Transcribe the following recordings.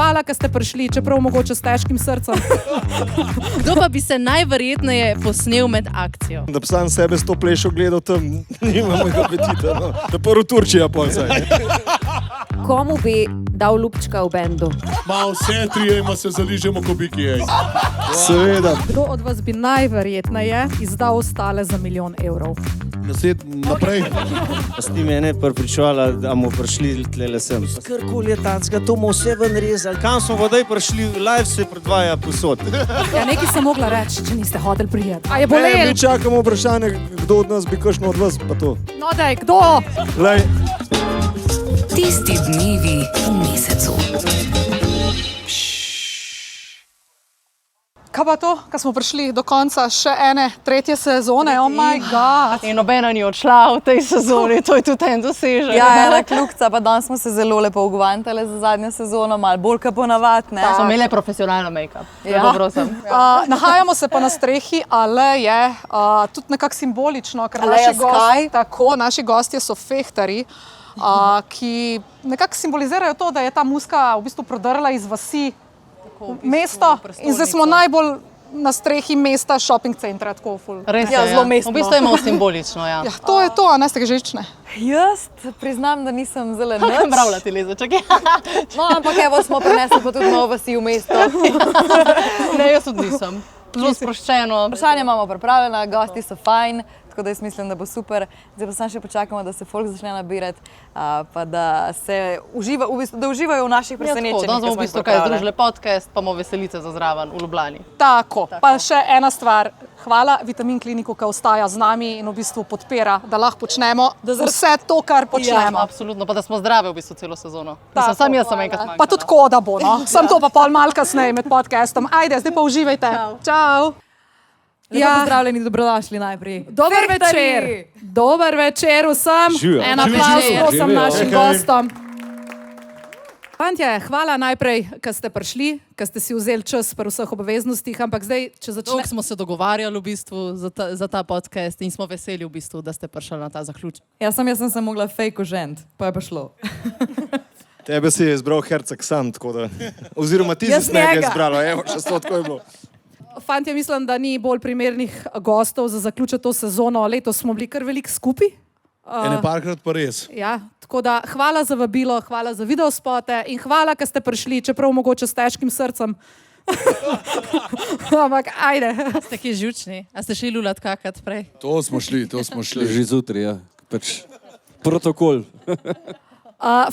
hvala, ker ste prišli, čeprav mogoče s težkim srcem. Kdo pa bi se najverjetneje posnel med akcijo? Da bi sam sebe s to plešo gledal tam, nimam mojega apetita. No. Da prvo Turčija polcaj. Komu bi dal lupčka v bendu? Ma vse trije ima se zaližemo kobiki, ej. Seveda. Kdo od vas bi najverjetneje izdal ostale za 1 milijon evrov? Naprej. Ti mene pripričovala, da bomo prišli tlele sem. Karkoli je tanskega, to bomo vse ven rezali. Kam smo vodaj prišli, live se predvaja posod. Ja, nekaj sem mogla reči, če niste hoteli prijeti. A je Mi bolel? čakamo vprašanje, kdo od nas bi kakšno od vas, pa to. No daj, kdo? Lej, Tisti dnevi v mesecu. Kaj pa to, ko smo prišli do konca še ene, 3. sezone? Oh my god! In nobena ni odšla v tej sezoni, to je tudi en dosežek. Ja, ena kljukca, pa danes smo se zelo lepo ugvantali za zadnjo sezono, malo bolj kot ponavadi, ne? Smo imeli profesionalno make-up. Ja. Dobro sem. Nahajamo se pa na strehi, ale je tudi nekako simbolično, ker Aleja Sky. naši gostje so fehtarji, ki nekako simbolizirajo to, da je ta muska v bistvu prodrla iz vasi v mesto in zdaj smo najbolj na strehi mesta shopping centra, tako ful. Res Ja, je, zelo mestno. V bistvu imamo simbolično, ja. Ja, to je to, a ne ste ga žečne? Jaz priznam, da nisem zelo nič. Bravla ti lezeček. No, ampak evo smo prinesli pa tudi malo vasi v mesto. Ne, jaz tudi nisem. Zelo sproščeno. Vprašanje imamo pripravljena, gosti so fajn, tako da jaz mislim, da bo super. Zdaj pa samo še počakamo, da se folk začne nabirati, pa da se uživa, v bistvu, da uživajo v naših presenečenjih. Danes bomo v bistvu kaj združili podcast, pa bomo veselice za zraven v Ljubljani. Tako. Pa še ena stvar. Hvala Vitamin kliniku, ki ostaja z nami in v bistvu podpira, da lahko počnemo vse to, kar počnemo. Ja, absolutno, pa da smo zdravi v bistvu celo sezono. Tako. Sam jaz sem enkrat manjkala. Pa tudi koda bo, no. Sam to pa pol malo kasneje med podcastom. Ajde, zdaj pa uživajte. Čau. Ja. Pozdravljeni, dobrodošli najprej. Dober večer. Dober večer vsem. Živijo. En aplavz prosim Živijo. našim Okej. gostom. Fantje, hvala najprej, ker ste prišli, ker ste si vzeli čas pri vseh obveznostih, ampak zdaj, če Dolgo začnemo. smo se dogovarjali v bistvu za ta podcast in smo veseli v bistvu, da ste prišli na ta zaključek. Jaz sem se mogla fake ožent, pa je pa šlo. tebe si je izbral Herceg sam, tako da. Oziroma ti Jaz si njega njega. izbrala, evo, še sto tako je bilo. Fantje, mislim, da ni bolj primernih gostov za zaključiti to sezono. Letos smo bili kar veliko skupaj. Ene parkrat pa res. Ja, tako da hvala za vabilo, hvala za videospote in hvala, ker ste prišli, čeprav mogoče s težkim srcem. Ampak ajde. Ste kje žučni? A ste šli lulat kakat prej? To smo šli. Že zjutraj, ja. Pač protokol.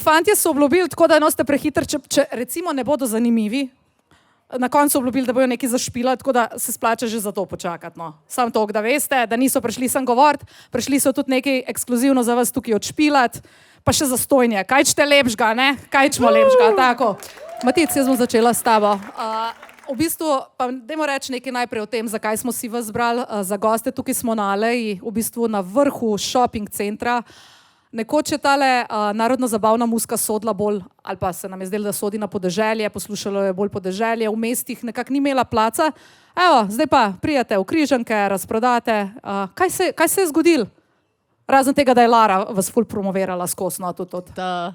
Fantje so obljubili, tako da ste prehitri, če recimo ne bodo zanimivi. Na koncu obljubili, da bojo nekaj zašpila, tako da se splača že za to počakati. No. Sam to, da veste, da niso prišli sem govoriti, prišli so tudi nekaj ekskluzivno za vas tukaj odšpilati, pa še za stojnje. Kaj čete lepšga, ne? Kaj čemo lepšga, tako. Matic, jaz bom začela s tabo. V bistvu, pa dajmo reči nekaj najprej o tem, zakaj smo si vas zbrali za goste. Tukaj smo na Aleji, v bistvu na vrhu shopping centra. Nekoč je tale narodno-zabavna muska sodila bolj, ali pa se nam je zdelo, da sodi na podeželje, poslušalo je bolj podeželje, v mestih nekako ni imela placa. Evo, zdaj pa prijete v Križanke, razprodate. Kaj se je zgodilo? Razen tega, da je Lara vas ful promovirala skozi, no, tudi. Da.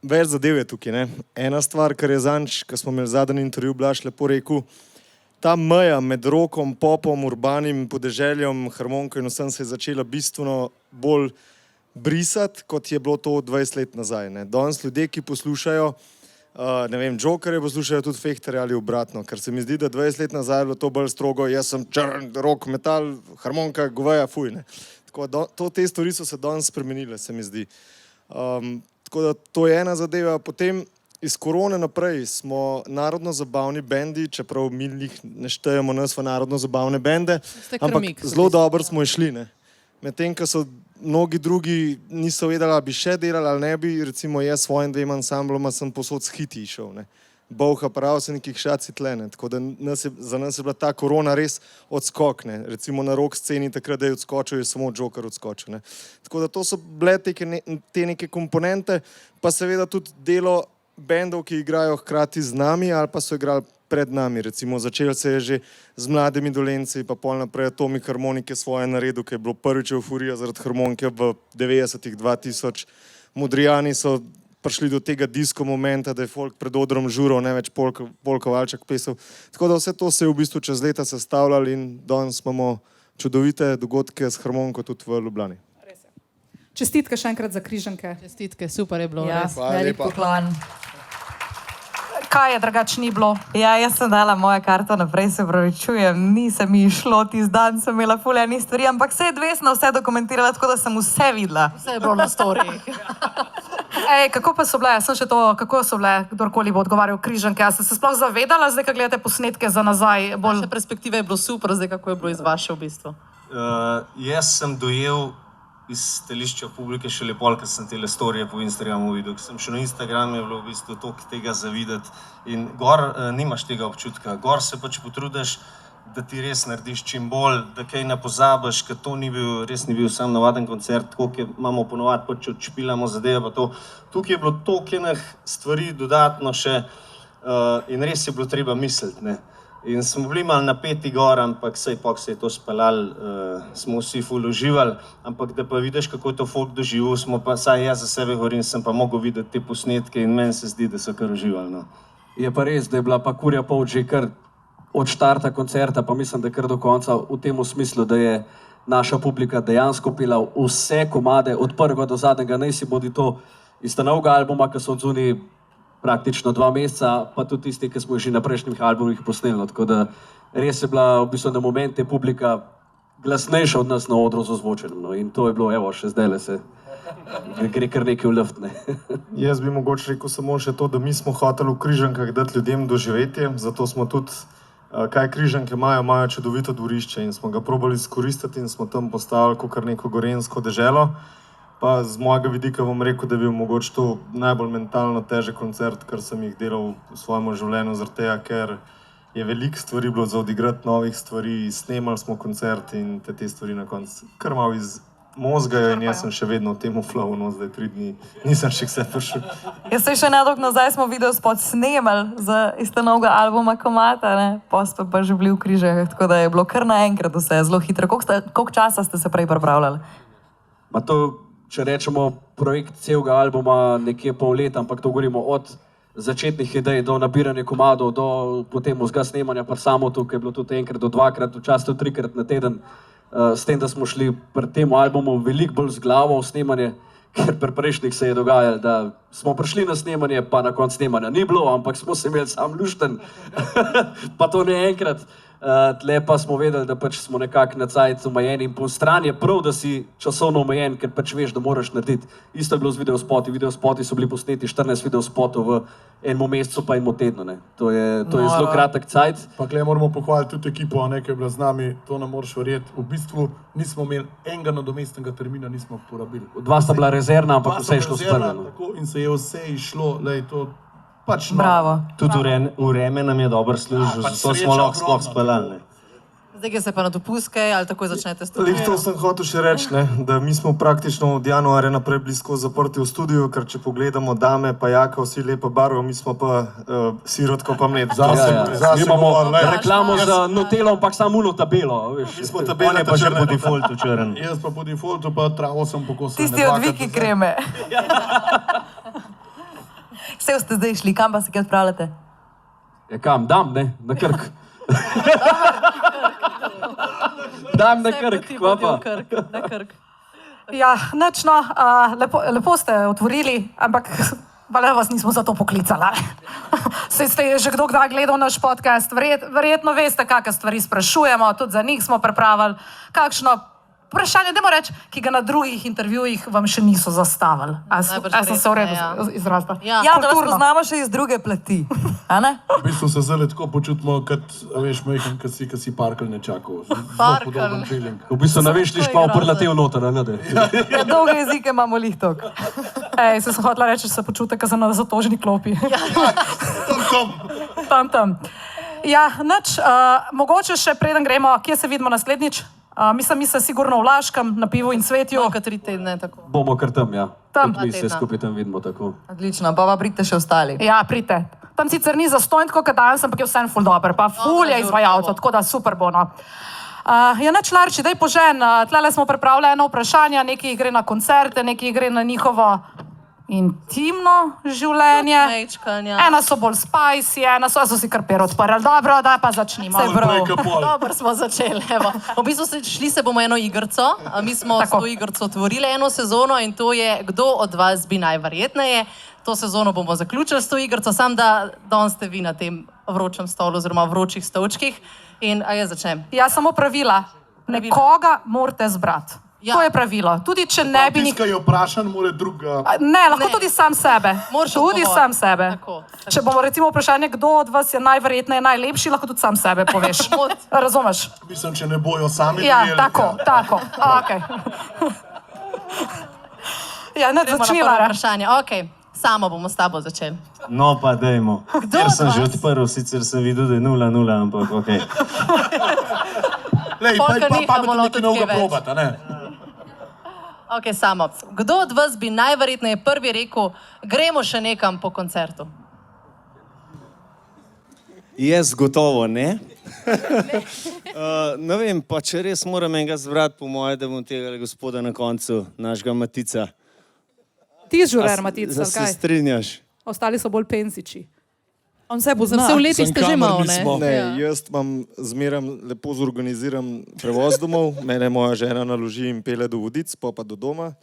Več zadev je tukaj, ne. Ena stvar, kar je zanč, ko smo imeli zadnji intervju, Blaž lepo rekel, ta meja med rokom, popom, urbanim podeželjem, harmoniko in vsem se je začela bistveno bolj brisati, kot je bilo to 20 let nazaj. Ne. Danes ljudje, ki poslušajo, ne vem, Jokerje poslušajo tudi fehtarje ali obratno, ker se mi zdi, da 20 let nazaj je bilo to bolj strogo, jaz sem črn, rock, metal, harmonika, goveja, fuj. Ne. Tako, te stvari so se danes spremenile, se mi zdi. Tako da to je ena zadeva. Potem iz korone naprej smo narodno-zabavni bendi, čeprav mi ne štejemo nas v narodno-zabavne bende, ampak zelo dobro smo išli. Medtem, ko so mnogi drugi niso vedeli, ali bi še delali ali ne bi, recimo jaz s svojim dvema ansambloma sem posod s hiti išel. Bolha prav se nekih šaci tlene. Tako da za nas je bila ta korona res odskok. Recimo na rock sceni takrat, da je odskočil, je samo Joker odskočil. Tako da to so bile te neke komponente, pa seveda tudi delo bendov, ki igrajo hkrati z nami ali pa so igrali pred nami. Recimo začel se je že z Mladimi Dolenci, pa pol naprej Atomik harmonike svoje naredil, ki je bilo prvič euforija zaradi harmonike v 90-ih, 2000. Modrijani so prišli do tega disko momenta, da je folk pred odrom žural, ne več polkovalček pesel. Tako da vse to se je v bistvu čez leta sestavljalo in danes imamo čudovite dogodke s harmoniko tudi v Ljubljani. Čestitke še enkrat za križanke. Čestitke, super je bilo. Ja, res. velik poklon. Kaj je drugač ni bilo? Ja, jaz sem dala mojo karto naprej, se pravičujem, nisem mi šlo, tisti dan sem imela ful enih stvari, ampak se je Dvesna vse dokumentirala, tako da sem vse videla. Vse je bilo na storiji. Ej, kako pa so bile, sem še to, kako so bile, kdorkoli bo odgovarjal križanke, a ste se sploh zavedala, zdaj, ko gledate posnetke za nazaj, bolj... Vaše perspektive je bilo super, zdaj kako je bilo iz vaše v bistvu. Jaz sem dojel iz stališča publike šele pol, ker sem tele storije po Instagramu videl. Ker sem še na Instagramu je bilo v bistvu toliko tega zavideti. In gor nimaš tega občutka. Gor se pač potrudiš, da ti res narediš čim bolj, da kaj ne pozabiš, ker to res ni bil sam navaden koncert, tako kot imamo ponovadi, pač odšpilamo zadeve pa to. Tukaj je bilo toliko enih stvari dodatno še in res je bilo treba misliti, ne. In smo bili malo napeti gor, ampak sej se je to speljali, smo vsi ful uživali, ampak da pa vidiš, kako je to folk doživel, smo pa, saj jaz za sebe govorim, sem pa mogel videti te posnetke in meni se zdi, da so kar uživali, no. Je pa res, da je bila pa kurja polt že kar od štarta koncerta, pa mislim, da kar do konca v tem smislu, da je naša publika dejansko pila vse komade od prvega do zadnjega, naj si bodi to iz novega albuma, ki so odzuni praktično 2 meseca, pa tudi tisti, ki smo jih že na prejšnjih albumih posneli. Tako da res je bila v bistvu na momente publika glasnejša od nas na odru z ozvočenjem. No. In to je bilo, evo, še zdaj se gre kar nekaj v luft. Ne. Jaz bi mogoče rekel samo še to, da mi smo hoteli v križankah dati ljudem doživetje, zato smo tudi, kaj križanke imajo čudovito dvorišče in smo ga probali izkoristiti in smo tam postavili kakor neko gorenjsko deželo. Pa z mojega vidika bom rekel, da je bil mogoče to najbolj mentalno težek koncert, kar sem jih delal v svojem življenju, zaradi tega, ker je veliko stvari bilo za odigrati, novih stvari, snemali smo koncert in te stvari na koncu kar malo iz mozgajo in jaz sem še vedno v tem flowu, no zdaj 3 dni nisem še vse prišel. Jaz se še nedolgo nazaj smo video spot snemali iz novega albuma Komata, ne, potem pa že bili v križah, tako da je bilo kar naenkrat vse zelo hitro. Koliko časa ste se prej pripravljali? Ma to, če rečemo, projekt celega albuma nekje pol leta, ampak to govorimo od začetnih idej do nabiranja komadov, do potem vzga snemanja, pa samo to, ki je bilo tudi enkrat do 2-krat, včasih tudi 3-krat na teden, s tem, da smo šli pri tem albumu veliko bolj z glavo v snemanje, ker pri prejšnjih se je dogajalo, da smo prišli na snemanje, pa na konc snemanja ni bilo, ampak smo se imeli sam lušten, pa to ne enkrat. Tle pa smo vedeli, da pač smo nekako na cajt omejeni in po strani je prav, da si časovno omejen, ker pač veš, da moraš narediti. Isto je bilo z videospoti. Videospoti so bili posneti 14 videospotov v enem mesecu pa enem tednu. Ne. To je zelo kratek cajt. Pa klej moramo pohvaliti tudi ekipo, ki je bila z nami, to nam moraš verjeti. V bistvu nismo imeli enega nadomestnega termina, nismo porabili. 2 sta bila rezervna, ampak vse je šlo sprva. In se je vse išlo, lej, to pač no. Bravo. Tudi vreme nam je dobro služilo, zato smo lahko sploh speljali. Zdaj, ki se pa na dopuske ali takoj začnete s Lih to sem hotel še reči, ne, da mi smo praktično od januarja naprej blisko zaprti v studiu, ker če pogledamo Dame pa Jaka, vsi lepa barvo, mi smo pa sirotko pa mled. Mi imamo reklamo za Nutelo, ampak samo uno tabelo. Mi smo tabele pa že po defaultu črn. Jaz pa po defaultu pa travo sem pokosil. Tisti od Viki kreme. Vse ste zdaj šli, kam pa se kaj odpravljate? Ja kam, dam, ne, na Krk. Dam na Krk, kva pa? Na Krk. Ja, nič no, lepo ste otvorili, ampak valjda vas nismo za to poklicali. Saj ste že kdo kdaj gledal naš podcast, verjetno veste, kakšne stvari sprašujemo, tudi za njih smo pripravili. Kakšno vprašanje, dajmo reči, ki ga na drugih intervjujih vam še niso zastavili. A sem se v redu izrazila? Ja, da vas poznamo še iz druge plati. A ne? V bistvu se zdaj tako počutimo, kot veš, majhen, kad si parkal ne čakal. Parkal. V bistvu ne veš, liš pa uprlatev noter, ne? Ja, dolge jezike imamo lih tok. Ej, se sem hotela reči, se počutek, kot sem na zatožni klopi. Tam. Ja, nič, mogoče še preden gremo, kje se vidimo naslednjič? Mi se sigurno v Laškem, na Pivu in Cvetju. Ka 3 tedne, tako. Bomo kar tam, ja. Tam. Mi se skupaj tam vidimo, tako. Odlično, pa pridite še ostali. Ja, pridite. Tam sicer ni zastojn tako, kot danes, ampak je vsem ful dober, pa ful je izvajalcev, tako da super bo, no. Ja, nič, Larči, daj požen, tlele smo pripravili eno vprašanje, neki gre na koncerte, neki gre na njihovo intimno življenje. Mečkanja. Ena so bolj spicy, ena so si kar per odprli. Dobro, da pa začnimo. Dobro smo začeli. Evo. V bistvu šli se bomo eno igrico. Mi smo s to igrico otvorili eno sezono in to je, kdo od vas bi najverjetneje. To sezono bomo zaključili s to igrico, sam da danes ste vi na tem vročem stolu oziroma vročih stolčkih. In a jaz začnem. Ja, samo pravila. Nekoga morate zbrati. Ja. To je pravilo. Tudi če ne bi... Tiska je vprašan, mora druga... Ne, lahko tudi sam sebe. Tudi sam sebe. Tako. Če bomo recimo vprašanje, kdo od vas je najverjetneje najlepši, lahko tudi sam sebe poveš. Razumeš? Mislim, če ne bojo sami Ja, dojeli. tako. Okej. Ja, ne, Gremo na začniva. prvo vprašanje. Okej, samo bomo s tabo začeli. No, pa dajmo. Kdo Ker od sem že vas? odprl, sicer sem videl, da je 0-0, ampak okej. Lej, Polka pa nehamo nekaj lotiti novega kaj več. probati, a ne? Ok, samo. Kdo od vas bi najverjetneje prvi rekel, gremo še nekam po koncertu? Jaz gotovo ne. Ne vem, pa če res moram enega zbrati, po moje, da bom tega gospoda na koncu, našega Matica. Ti žurer, Matic, Da se kaj? strinjaš? Ostali so bolj pensiči. On se bo Za vse v letih ste že malo, ne? Ne, jaz imam zmeraj lepo zorganiziran prevoz domov, mene moja žena naloži in pele do Vodic, pa do doma.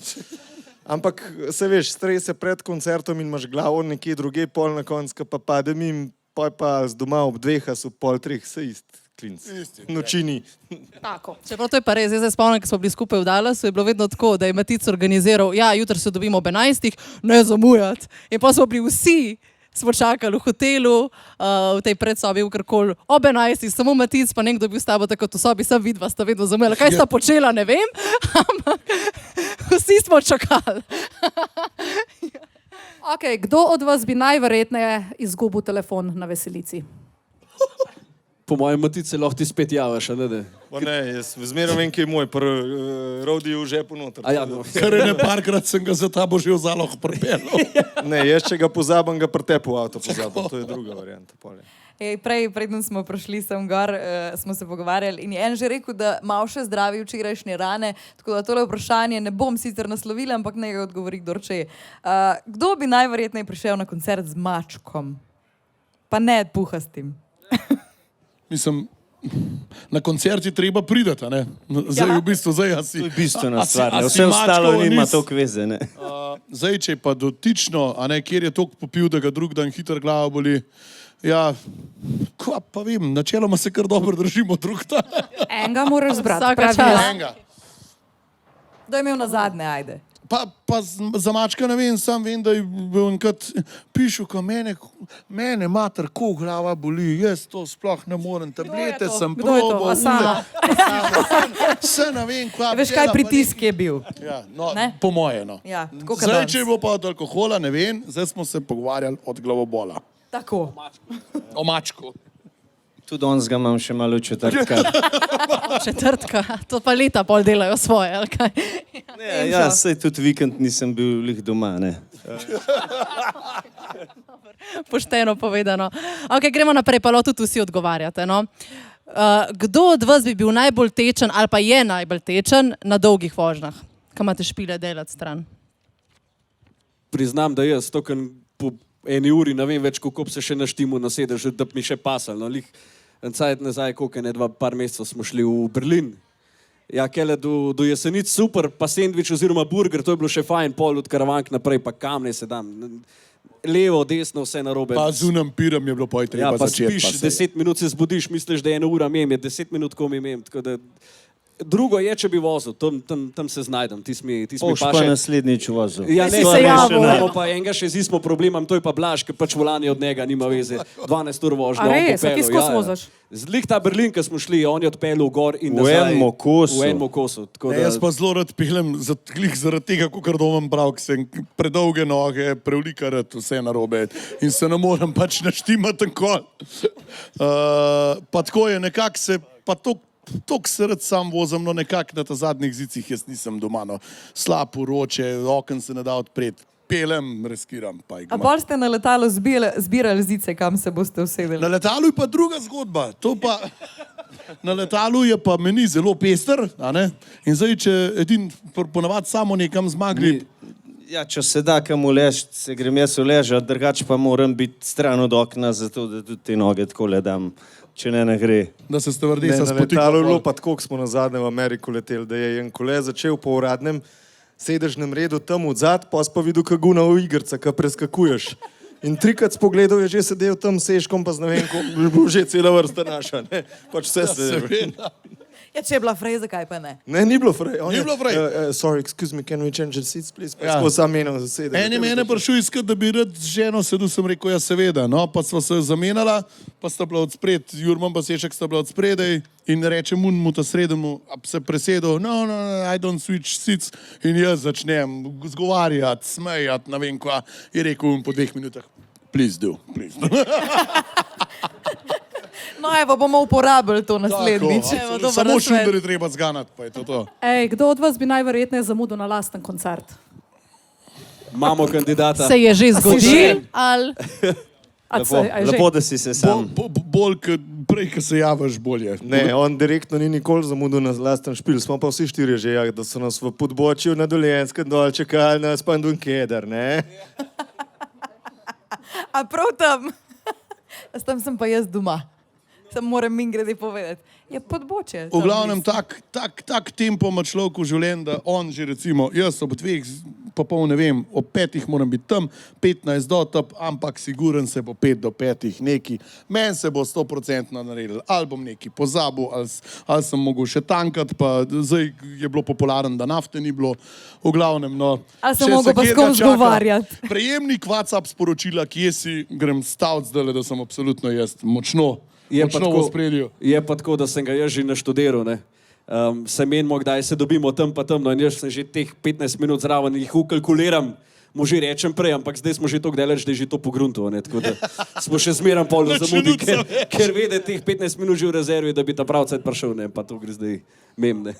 Ampak se veš, stres je pred koncertom in imaš glavo nekje druge, pol na konc, pa padem in poj pa z doma ob 2, a so pol 3, se klinc. Nočini. Tako. Čeprav to je pa res, jaz se spomnim, ko smo bili skupaj v Dallasu, je bilo vedno tako, da je Matic organiziral, ja, jutri se dobimo ob 11, ne zamujati. In pa smo bili vsi, smo čakali v hotelu, v tej predsobi, v karkoli, ob 11, samo Matic, pa nekdo bil s tabo tako v sobi, sam vidva sta vedno zamujala. Kaj sta počela, ne vem, ampak vsi smo čakali. Okay, kdo od vas bi najverjetneje izgubil telefon na veselici? Po mojem Matice lahko ti spet javiš, a ne? Pa ne, jaz zmeraj vem, kje je moj, rodi v žepu noter. A ja, no. Kar je neparkrat sem ga za tabo že v zaloh pripeljal. Ne, jaz če ga pozabim, ga pretepu v avto pozabim, to je druga varianta. Preden smo prišli sem gor, smo se pogovarjali in je en že rekel, da malo še zdravi včerajšnje rane, tako da tole vprašanje ne bom sicer naslovila, ampak ne ga odgovori kdor če. Kdo bi najverjetneje prišel na koncert z mačkom? Pa ne puhastim. Mislim, na koncert je treba pridati, a ne? Zdaj v bistvu, zdaj asi... To je bistvena a si- stvar, a ne. si Vse ostalo mačkov nima nis- toliko veze, ne. Zdaj, če je pa dotično, a ne, kjer je toliko popil, da ga drug dan hitro glava boli, ja, kva pa vem, načeloma se kar dobro držimo drug dan. Enega moraš zbrati. Vsaka pravila. čast. Enega. Kdo je imel na zadnje, ajde? Pa za mačka ne vem, sam vem, da je bil enkrat pišu, ko mene mater, ko glava boli, jaz to sploh ne morem, tablete sem Kdo je to? probal, A sama? vse ne vem, kva Veš, kaj pritisk je bil? Ja, no, Ne? po moje, no. Ja, tako kot Zdaj, danes. če je bilo pa od alkohola, ne vem, zdaj smo se pogovarjali od glavobola. Tako. O mačku. Tudi danes ga imam še malo četrtka. Četrtka, to pa leta pol delajo svoje, ali kaj? Ne, ja, saj tudi vikend nisem bil lih doma, ne. Pošteno povedano. Ok, gremo naprej, pa tudi vsi odgovarjate. No? Kdo od vas bi bil najbolj tečen ali pa je najbolj tečen na dolgih vožnjah? Kaj imate špile delati stran? Priznam, da jaz, to, ker po eni uri ne vem več, kako bi se še naštimu na sedežu, da bi mi še pasal. No, lih en cajt nazaj, koliko je ne, par mesecev smo šli v Berlin. Ja, kele do Jesenic super, pa sendvič oziroma burger, to je bilo še fajn, pol od Karavank naprej, pa kam ne se dam. Levo, desno, vse narobe. Pa z unem piram je bilo poj treba Ja, pa začeti. spiš, 10 minut se zbudiš, misliš, da je 1 ura mem, je 10 minut, ko mi mem. Tako da drugo je, če bi vozil, tam se znajdem, ti mi Boš pa naslednjič vozil. Ja, ne, Si se javil. imamo pa enega še z ismo problemom, to je pa Blaž, ker pač volanje od njega nima veze. 12 ur vožnja. A on res? A ti popeljal, skozi voziš? Zlih ta Berlin, ko smo šli, on je odpeljal gor in V nazaj. enem kosu. V enem kosu. Tako Ne, da, jaz pa zelo rad pelem zaradi tega, kot domem prav, ker sem predolge noge, prevlika rad vse narobe in se ne morem pač naštimati tako. Pa tako je nekako se, pa toliko se rad sam vozim, no nekako na ta zadnjih zicih jaz nisem doma, no. Slab uroče, okn se ne da odpreti. Pelem, reskiram. Pa A pol ste na letalu zbirali zice, kam se boste usedeli? Na letalu je pa druga zgodba. To pa, na letalu je pa meni zelo pester, a ne? In zdaj, če edin ponavadi samo nekam zmagli, Ja, če se da kam uležiti, se grem jaz uležati, drugače pa moram biti stran od okna, zato da tudi te noge tako le dam, če ne gre. Da se Ne, stevardesa na spotika. letalu je bilo pa tako, ko smo nazadnje v Ameriko leteli, da je en kole začel po uradnem sedežnem redu tam odzad, pa si pa videl kaguna v igrca, ka preskakuješ. In 3krat spogledal je že sedel tam seškom, pa z ne vem, ko je bilo že cela vrsta naša, ne? Pač vse se je. Ja, če je bila Frej, zakaj pa ne? Ne, ni bilo frej. Ni bilo frej. Sorry, excuse me, can we change the seats, please? Pa Ja. ja. Sam menil za sedež. En je mene prišel iskat, da bi rad z ženo sedel, sem rekel, ja seveda, no, pa sva se zamenjala, pa sta bila od spred, Jurman pa Sešek sta bila od spredej in reče mu ta srednemu, se presedel, no, I don't switch seats in jaz začnem zgovarjati, smejati, ne vem kva, je rekel po 2 minutah, please do. No, evo, bomo uporabili to naslednjič. Evo, dober Samo nasvet. šunder je treba zganati, pa je to. Ej, kdo od vas bi najverjetneje zamudil na lasten koncert? Imamo kandidata. Se je že zgodil? Ali... Lepo, da si se sam. Bolj, prej, ko se javiš, bolje. Ne, on direktno ni nikoli zamudil na lasten špil. Smo pa vsi 4 že, da so nas v Podbočju na Dolenjskem dol čakali na Spandunkedar, ne? A prav tam? Tam sem pa jaz doma. Sam moram min grede povedati. Je Podbočje. V glavnem, tak tempo ima človek v življenju, da on že recimo, jaz ob 2, pa pol ne vem, ob 5 moram biti tam, 15 do top, ampak siguren se bo 5 do 5 neki. Meni se bo 100% naredil, ali bom neki pozabil, ali sem mogel še tankati, pa zdaj je bilo popularen, da nafte ni bilo. V glavnem, no. Ali sem če mogel se pa s katerega kom čaka, zgovarjati? Prejemnik WhatsApp sporočila, kje si, grem staviti zdaj, da sem absolutno jaz močno. Je pa, Močno v ospredju. je pa tako, da sem ga jaz že naštudiral. Se menimo, kdaj se dobimo tam pa tam, no in jaz sem že teh 15 minut zraven in jih ukalkuliram, mu že rečem prej, ampak zdaj smo že tako daleč, da je že to pogruntovo, tako da smo še zmeram polno zamudi, ker vede teh 15 minut že v rezervi, da bi ta pravcet prišel, ne, pa to gre zdaj mem, ne.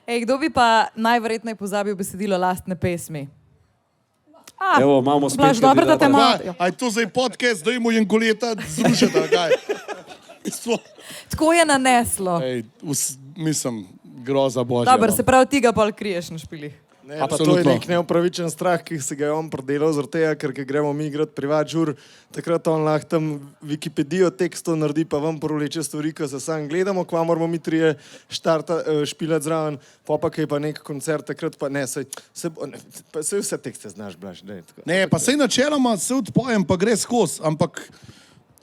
Ej, kdo bi pa najverjetneje pozabil besedilo lastne pesmi? Evo, imamo spet Blaž, dobro, da te kandidata. ima. Aj to zdaj podcast, da jim en koleta zrušeta, kaj? Tako je naneslo. Ej, mislim, groza božja. Dobro, no. se pravi, ti ga pa kriješ na špilih. Ne, pa to je Absolutno. nek neupravičen strah, ki se ga je on predelal, zaradi tega, ker ko gremo mi igrati privat žur, takrat on lahko tam Wikipedijo tekstov naredi, pa vam poroleče stvari, ko se sam gledamo, kva moramo mi 3 špilati zraven, pa kaj pa nek koncert, takrat pa ne, saj vse tekste znaš, Blaž. Ne, pa sej načeloma se odpojem, pa gre skozi, ampak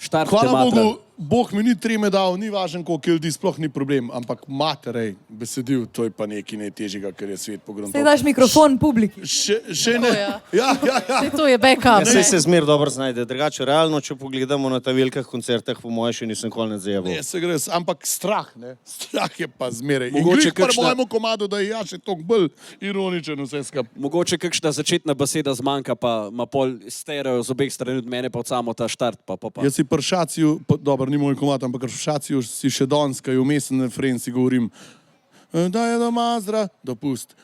Štart hvala te matra. Bogu, Bog mi ni 3 dal, ni važno, koliko ljudi, sploh ni problem, ampak materej, besedil, to je pa nekaj najtežjega, ker je svet pogruntal. Sej daš mikrofon publiki. Še ne. ja. Ja. Saj to je backup. Vse se zmer dobro znajde. Drugače, realno, če pogledamo na ta velikih koncertih, po mojem še nisem nikoli ne zajeval. Ne, se gre, ampak strah, ne? Strah je pa zmeraj. Mogoče Mogoče kar kakšna- mojemu komadu, da je ja še toliko bolj ironičen vse skupaj. Mogoče kakšna začetna beseda zmanjka, pa ima pol stereo z obeh strani od mene, pa od samo ta štart, pa. Jaz si pri Šaciju, dobro, ni moj komad, ampak v Šaciju si še danes, kaj vmes na referenci govorim, da je doma zdrav, dopust,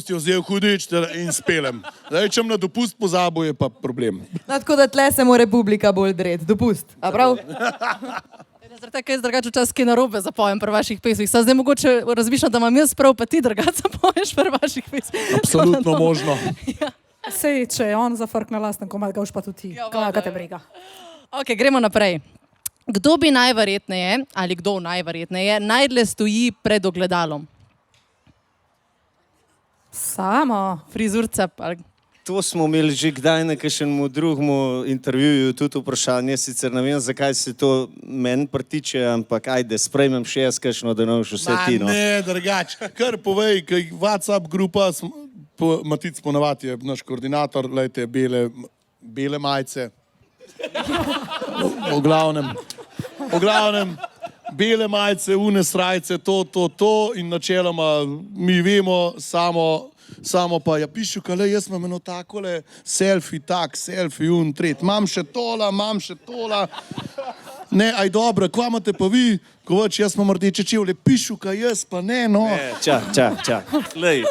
je vzel hudič in spelem. Zdaj, če na dopust pozabo, je pa problem. No, tako da tle se mora publika bolj dret. Dopust. A prav? Zaradi tega jaz drugače včasih kaj narobe zapojem pri vaših pesmih. Zdaj mogoče razmišljam, da imam jaz prav, pa ti drugače zapoješ pri vaših pesmih. Absolutno možno. Sej, če je on zafrk na lasten komad, ga už pa tudi ti. Ja, Kaj te briga? Ok, gremo naprej. Kdo bi najverjetneje, ali kdo najverjetneje, najdlje stoji pred ogledalom? Samo. Frizurca ali... To smo imeli že kdaj na kakšnem drugem intervjuju, tudi vprašanje, sicer ne vem, zakaj se to meni pritiče, ampak ajde, sprejmem še jaz kakšno, da ne boš vse ti. No. Ne, drugače, kar povej, kaj WhatsApp grupa, Matic ponavadi je naš koordinator, lejte, bele majice. V glavnem, bele majice, une srajce, to in načeloma mi vemo, samo pa ja pišu, kale, jaz imam eno takole, selfie, tret, imam še tola. Ne, aj dobro, kva imate pa vi, kovač, jaz imam rdeče čevlje, pišu, kaj jaz pa ne, no. Ča. Lej,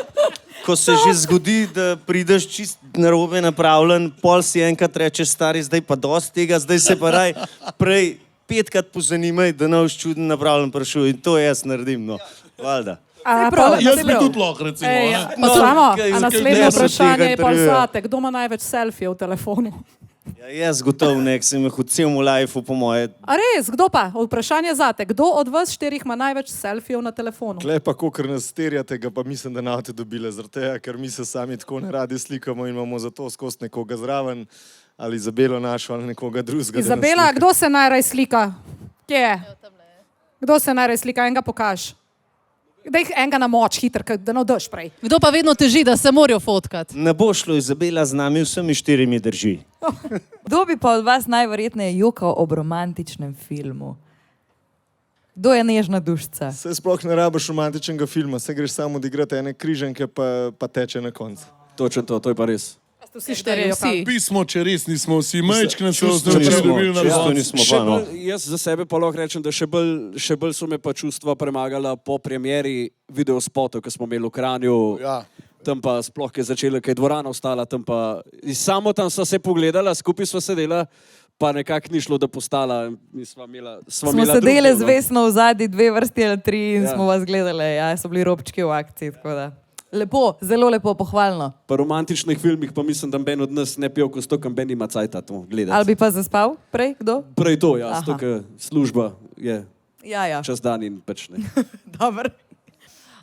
ko se že zgodi, da prideš čist narobe napravljen, pol si enkrat reče stari, zdaj pa dosti tega, zdaj se pa raj prej 5krat pozanimaj, da ne boš čuden napravljen prišel in to jaz naredim, no. Valjda. Jaz bi tudi lahko, recimo. Ej, ne. pa samo, kaj- a zakaj naslednje ne so vprašanje tega je pa intervjuja? zate. Kdo ima največ selfijev v telefonu? Ja, jaz gotovo nek sem jih v celem lifeu, po moje. A res, kdo pa? Vprašanje zate. Kdo od vas štirih ima največ selfijev na telefonu? Klej pa, kolikor nas terjate, ga pa mislim, da navte dobile, zaradi tega, ker mi se sami tako ne radi slikamo in imamo zato skozi nekoga zraven, ali Izabelo našo, ali nekoga drugega. da nas Izabela, slika. kdo se najraje slika? Kje je? Kdo se najraje slika? Enega pokaž. Daj enega na moč, hiter, da ne odeš prej. Kdo pa vedno teži, da se morajo fotkati? Ne bo šlo, Izabela z nami vsemi štirimi drži. Kdo bi pa od vas najverjetneje jokal ob romantičnem filmu? Kdo je nežna dušica? Se sploh ne rabiš romantičnega filma, se greš samo odigrati ene križanke, pa teče na koncu. Točno to je pa res. Ste vsi štirje jokali. Pismo, če res nismo vsi majčkne, se Čustveni označili smo, dobili na čustveni koncu. smo Še pa, no. bolj, jaz za sebe pa lahko rečem, da še bolj so me pa čustva premagala po premieri videospotov, ki smo imeli v Kranju. Ja. Tam pa sploh, ki je začela, ki je dvorana ostala, tam pa samo tam sva se pogledala, skupaj sva sedela, pa nekako ni šlo, da postala. Smo sedeli z Vesno v zadnji 2 vrsti ali 3 in Ja. smo vas gledali. Ja, so bili robčki v akciji. Tako da. Lepo, zelo lepo, pohvalno. Po romantičnih filmih pa mislim, da ben od nas ne pije, ko sto kam ben ima cajta to gledati. Ali bi pa zaspal prej, kdo? Prej to, ja, Aha. sto, ker služba je Ja. čez dan in pač ne. Dobro.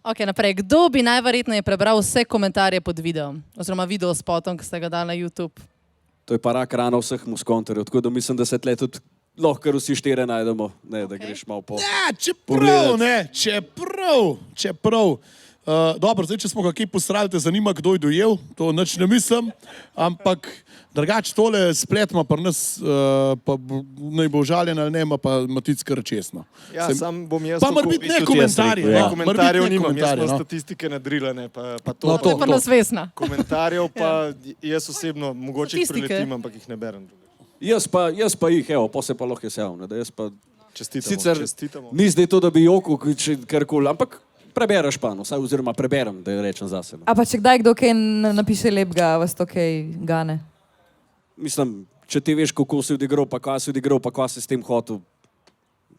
Ok, naprej. Kdo bi najverjetneje prebral vse komentarje pod videom? Oziroma video spotom, ki ste ga dali na YouTube? To je pa rak rana vseh muskonterjev, tako da mislim, da se tle tudi lahko kar vsi štiri najdemo, ne, da greš malo po... Ja, Pogledati. čeprav. Dobro, zdaj, če smo ga kaj posrali, te zanima, kdo je dojel, to nič ne mislim, ampak drugače tole spletma pri nas, pa naj bo žaljen ali ne, ima pa Matic kar čestno. Ja, sam bom jaz Pa tako- mora biti ne tudi jaz komentarje. rekel, ja. no, Komentarjev morebiti ne nimam, jaz komentarje, imam no. statistike nadrilane, pa to. No, To je pa nas vesna. Komentarjev pa jaz osebno mogoče jih Statistike. preletim, ampak jih ne berem. Jaz pa jih, evo, pa se pa lahko jaz javim, da jaz pa... Čestitamo, Sicer čestitamo. ni zdaj to, da bi jokal, če karkoli, ampak prebereš pa, no, vsaj oziroma preberem, da rečem zase. No. A pa če kdaj kdo kaj napiše lepega, vas to kaj gane? Mislim, če ti veš, kako si odigral, pa kaj si odigral, pa kaj si s tem hotel,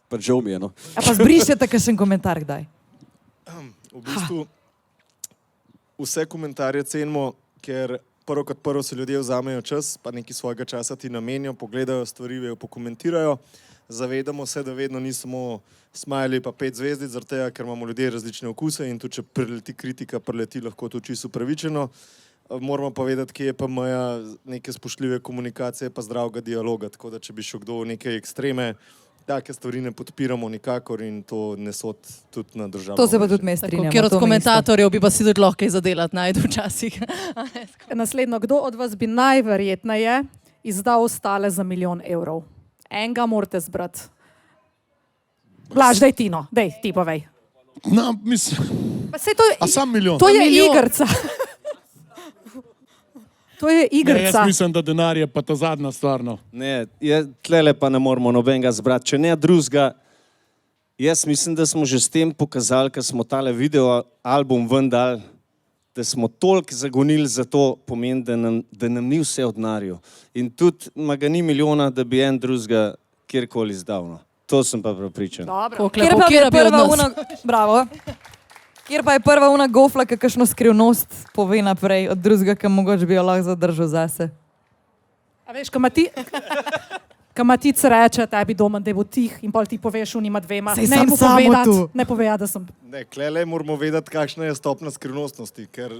pa žal mi je, no. A pa zbrišete kakšen komentar kdaj? V bistvu vse komentarje cenimo, ker prvo kot prvo se ljudje vzamejo čas, pa nekaj svojega časa ti namenijo, pogledajo stvari, jo pokomentirajo. Zavedamo se, da vedno ni samo smajli pa 5 zvezdic, zaradi tega, ker imamo ljudje različne okuse in tudi če prileti kritika, prileti lahko to čisto upravičeno. Moramo pa vedeti, kje je pa meja neke spoštljive komunikacije pa zdravega dialoga, tako da če bi šel kdo v neke ekstreme, take stvari ne podpiramo nikakor in to ne sod tudi na državo. To se pa tudi me Tako, strinjamo. ker od to mi isto. komentatorjev bi pa si tudi lahko kaj zadelati, najdu včasih. Naslednjo, kdo od vas bi najverjetneje izdal ostale za 1 milijon evrov? Enega morate zbrati. Blaž, daj ti no, daj ti povej. No, mislim, Pa saj to je, a sam milijon. to je milijon. igrica. To je Ne, jaz igrica. mislim, da denar je pa ta zadnja stvar. No. Ne, tlele pa ne moramo nobenega zbrati, če ne drugega. Jaz mislim, da smo že s tem pokazali, ker smo tale video album ven dali, da smo toliko zagonili za to, pomeni, da nam ni vse od denarja. In tudi ga ni milijona, da bi en drugega kjerkoli izdal. No. To sem pa prepričan. Dobro. Kjer pa je prva una, bravo. Kjer pa je prva una gofla, ki kakšno skrivnost pove naprej od drugega, ki mogoče bi jo lahko zadržal zase. A veš, ko Matic reče tebi doma, da bo tih in pol ti poveš unima dvema. Saj Ne sem mu samo povedati, tu. ne povedati, da sem... Ne, klele moramo vedeti, kakšna je stopna skrivnostnosti, ker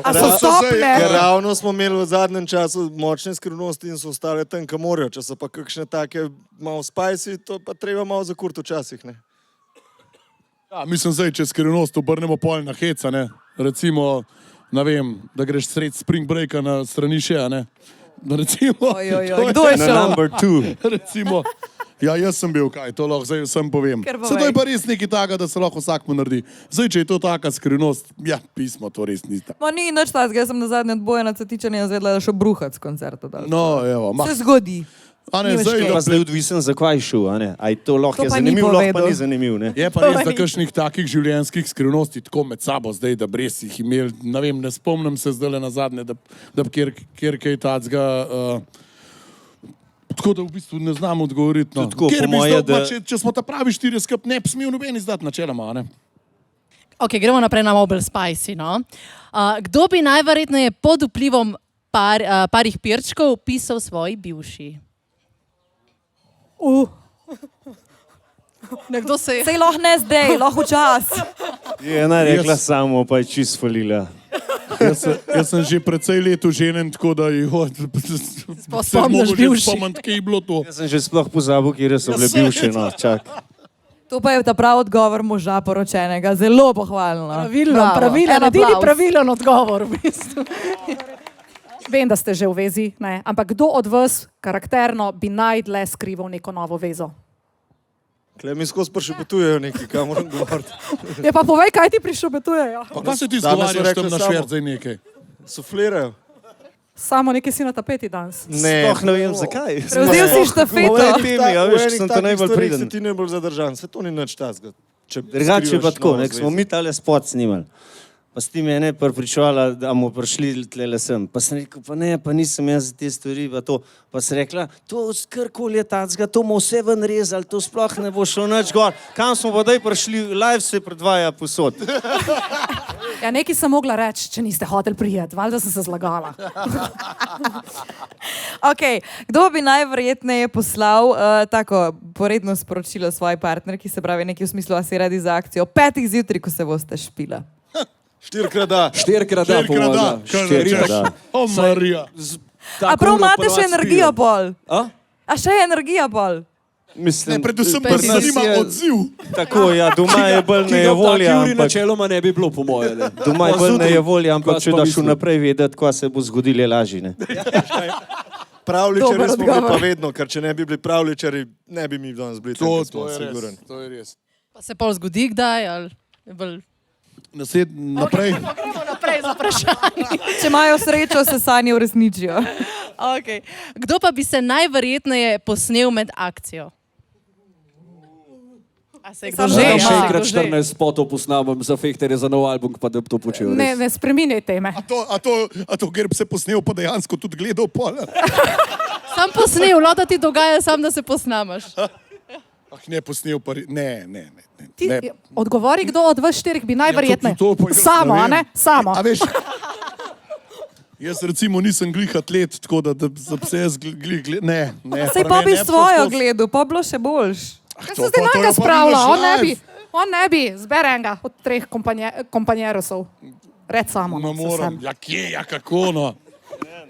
A so stopne? Ker ravno smo imeli v zadnjem času močne skrivnosti in so ostale tam, kam morajo. Če so pa kakšne take malo spicy, to pa treba malo zakurti včasih, ne? Ja, mislim, zdaj, če skrivnost obrnemo pol na heca, ne? Recimo, ne vem, da greš sred spring breaka na stranišče, ne? Recimo, Kdo je Na šel? number 2. recimo, ja, jaz sem bil kaj, to lahko zdaj vsem povem. Ker Se to povej. je pa res nekaj takega, da se lahko vsakmu naredi. Zdaj, če je to taka skrivnost, ja, pismo, to res ni tako. Ma ni nič takega, jaz sem na zadnje od Bojana Cetičanja zvedela, da je šel bruhac s koncerta. No, evo, ma, Se zgodi. a ne, ni več zdaj, kaj. da Pa zdaj odvisen, zakaj je šel, a ne? A je to lahko To je pa ni zanimivo, lahko pa povedal. ni zanimiv, ne? je pa res, da kakšnih takih življenjskih skrivnosti tako med sabo zdaj, da brez jih imeli, ne vem, ne spomnim se zdaj na zadnje, da bi kjer kaj tacga, tako da v bistvu ne znam odgovoriti. No. Tudi tako, Kjer po bi moje, izdal, da- pa, če smo ta pravi 4 skup, ne bi smel noben izdati načeloma, a ne? Ok, gremo naprej na Mobile Spicy. No? Kdo bi najverjetneje pod vplivom parih pirčkov pisal svoji bivši? Nekdo se je... Sej lahko ne zdaj, lahko čas. Je ena rekla samo, pa je čist falila. Jaz sem že precej let oženjen, tako da Spomniš bivši. spomniti, kje je bilo to. Jaz sem že sploh pozabil, kje so bile bivše, no, čak. To pa je ta prav odgovor moža poročenega, zelo pohvalno. Pravilen, edini pravilen odgovor v bistvu. Vem, da ste že v vezi, ne? Ampak kdo od vas karakterno bi najdlje skrival neko novo vezo? Kle mi skozi prišepetujejo nekaj, kam moram govoriti. Ja, pa povej, kaj ti prišepetujejo. Pa kaj se ti Danes so zgovarjaš rekli tam na samo. švert zdaj nekaj? Suflirajo. Samo nekaj si na tapeti danes. Ne. Sploh ne vem, zakaj. Prevzel si štafeto. Ja, veš, sem to najbolj priden. Si ti najbolj zadržan, se to ni nič tazga. Drugače pa tako, nek smo mi tale spot snimali. Pa s tim je ne pripričovala, da bomo prišli tlele sem. Pa sem rekel, pa ne, pa nisem jaz za te stvari, pa to. Pa sem rekla, to karkoli je tacga, to bomo vse ven rezali, to sploh ne bo šlo nič gor. Kam smo pa daj prišli, live se predvaja posod. Ja, nekaj sem mogla reči, če niste hoteli prijeti, valjda sem se zlagala. Okay. Kdo bi najverjetneje poslal tako poredno sporočilo svoji partnerki, se pravi nekaj v smislu, a si radi za akcijo 5 zjutraj, ko se boste špila? 4krat da. 4krat da, po mojem, da. 4krat da. O, Marija. A prav imate še energijo pol? A? A še je energija pol? Mislim, Ne, predvsem pri pa nas zanima je- odziv. Tako, ja, doma je bolj Ki ga v taki nejevolja, uri ampak... načeloma ne bi bilo, po moje. Ne. Doma je Pa bolj zjutraj, nejevolja, ampak kaj če si pa daš mislil? vnaprej vedeti, kaj se bo zgodilo, je lažje, ne? Pravličari Dober smo bili odgovor. pa vedno, ker če ne bi bili pravličari, ne bi mi danes bili tam, To kjer smo, je siguren. res. To je res. Pa se pol zgodi kdaj? Ali je bolj... Naprej. Gremo naprej z vprašanjem. Če imajo srečo, se sanje uresničijo. Okay. Kdo pa bi se najverjetneje posnel med akcijo? A se je kdo Samo že? že, A Še se je enkrat kdo že? 14 spotov posnamem za fehterje za nov album, pa da bi to počel. Ne, res. ne spreminjaj teme. A to, ker bi se posnel, pa dejansko tudi gledal pola. Sam posnel, da ti dogaja, sam da se posnamaš. Ah, ne, posnel pa... Ne. Ti, odgovori, kdo od vas 4 bi najverjetneje. Ja, to pa jaz Samo, ne a vem. ne? Samo. A veš, jaz recimo nisem glih atlet, tako da za pse jaz glih... Ne. Sej pa bi svojo gledal, pa bilo še boljš. Kaj se zdaj nanjega spravlja? On ne bi, zbere enega od 3 kompanjerosov. Red samo. No, no, moram. sesem. Ja, kje, ja, kako, no.